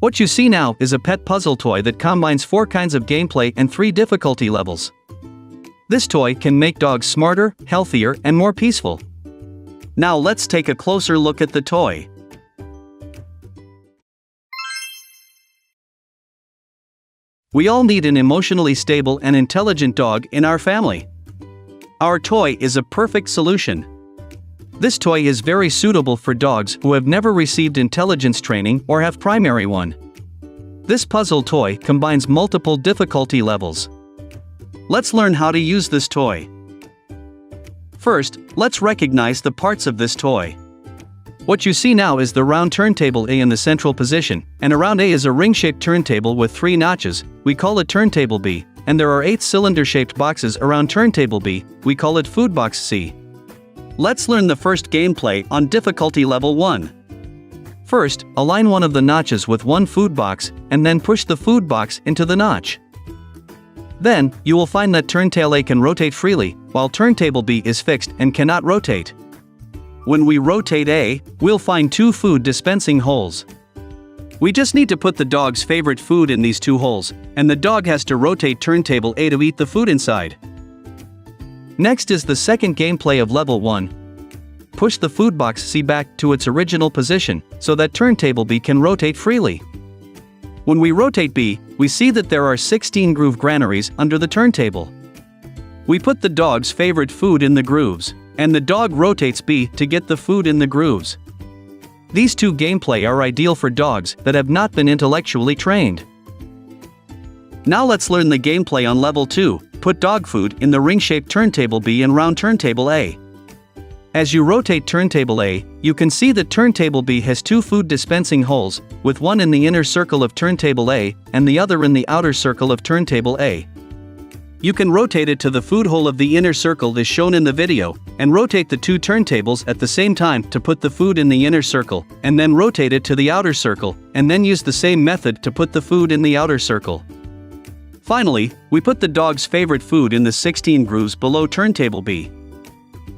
What you see now is a pet puzzle toy that combines 4 kinds of gameplay and 3 difficulty levels. This toy can make dogs smarter, healthier, and more peaceful. Now let's take a closer look at the toy. We all need an emotionally stable and intelligent dog in our family. Our toy is a perfect solution. This toy is very suitable for dogs who have never received intelligence training or have primary one. This puzzle toy combines multiple difficulty levels. Let's learn how to use this toy. First, let's recognize the parts of this toy. What you see now is the round turntable A in the central position, and around A is a ring-shaped turntable with 3 notches. We call it turntable B, and there are 8 cylinder-shaped boxes around turntable B. We call it food box C. Let's learn the first gameplay on difficulty level 1. First, align one of the notches with one food box, and then push the food box into the notch. Then, you will find that turntable A can rotate freely, while turntable B is fixed and cannot rotate. When we rotate A, we'll find 2 food dispensing holes. We just need to put the dog's favorite food in these 2 holes, and the dog has to rotate turntable A to eat the food inside. Next is the second gameplay of level 1. Push the food box C back to its original position, so that turntable B can rotate freely. When we rotate B, we see that there are 16 groove granaries under the turntable. We put the dog's favorite food in the grooves, and the dog rotates B to get the food in the grooves. These 2 gameplay are ideal for dogs that have not been intellectually trained. Now let's learn the gameplay on level 2. Put dog food in the ring-shaped turntable B and round turntable A. As you rotate turntable A, you can see that turntable B has 2 food dispensing holes, with one in the inner circle of turntable A and the other in the outer circle of turntable A. You can rotate it to the food hole of the inner circle as shown in the video, and rotate the 2 turntables at the same time to put the food in the inner circle, and then rotate it to the outer circle, and then use the same method to put the food in the outer circle. Finally, we put the dog's favorite food in the 16 grooves below turntable B.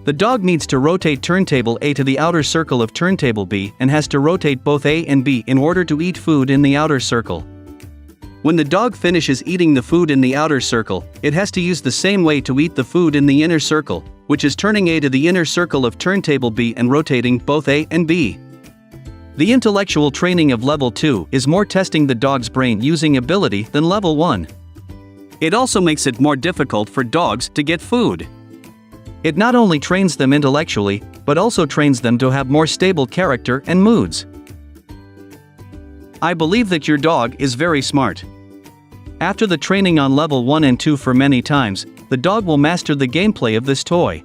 The dog needs to rotate turntable A to the outer circle of turntable B and has to rotate both A and B in order to eat food in the outer circle. When the dog finishes eating the food in the outer circle, it has to use the same way to eat the food in the inner circle, which is turning A to the inner circle of turntable B and rotating both A and B. The intellectual training of level 2 is more testing the dog's brain using ability than level 1. It also makes it more difficult for dogs to get food. It not only trains them intellectually, but also trains them to have more stable character and moods. I believe that your dog is very smart. After the training on level 1 and 2 for many times, the dog will master the gameplay of this toy.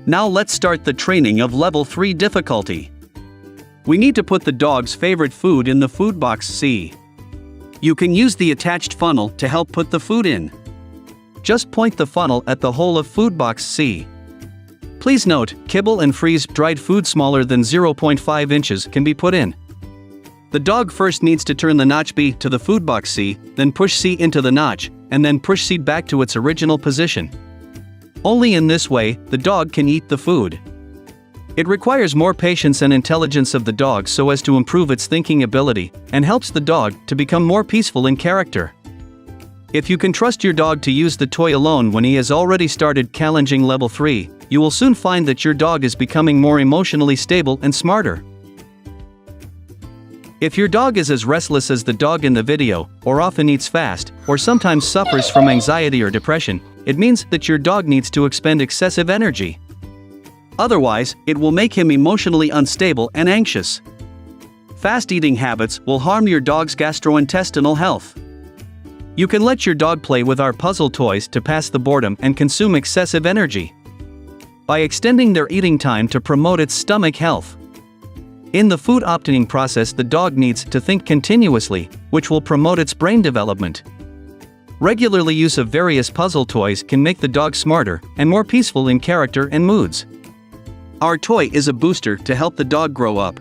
Now let's start the training of level 3 difficulty. We need to put the dog's favorite food in the food box C. You can use the attached funnel to help put the food in. Just point the funnel at the hole of food box C. Please note, kibble and freeze-dried food smaller than 0.5 inches can be put in. The dog first needs to turn the notch B to the food box C, then push C into the notch, and then push C back to its original position. Only in this way, the dog can eat the food. It requires more patience and intelligence of the dog so as to improve its thinking ability, and helps the dog to become more peaceful in character. If you can trust your dog to use the toy alone when he has already started challenging level 3, you will soon find that your dog is becoming more emotionally stable and smarter. If your dog is as restless as the dog in the video, or often eats fast, or sometimes suffers from anxiety or depression, it means that your dog needs to expend excessive energy. Otherwise, it will make him emotionally unstable and anxious. Fast eating habits will harm your dog's gastrointestinal health. You can let your dog play with our puzzle toys to pass the boredom and consume excessive energy. By extending their eating time to promote its stomach health. In the food opting process, the dog needs to think continuously, which will promote its brain development. Regular use of various puzzle toys can make the dog smarter and more peaceful in character and moods. Our toy is a booster to help the dog grow up.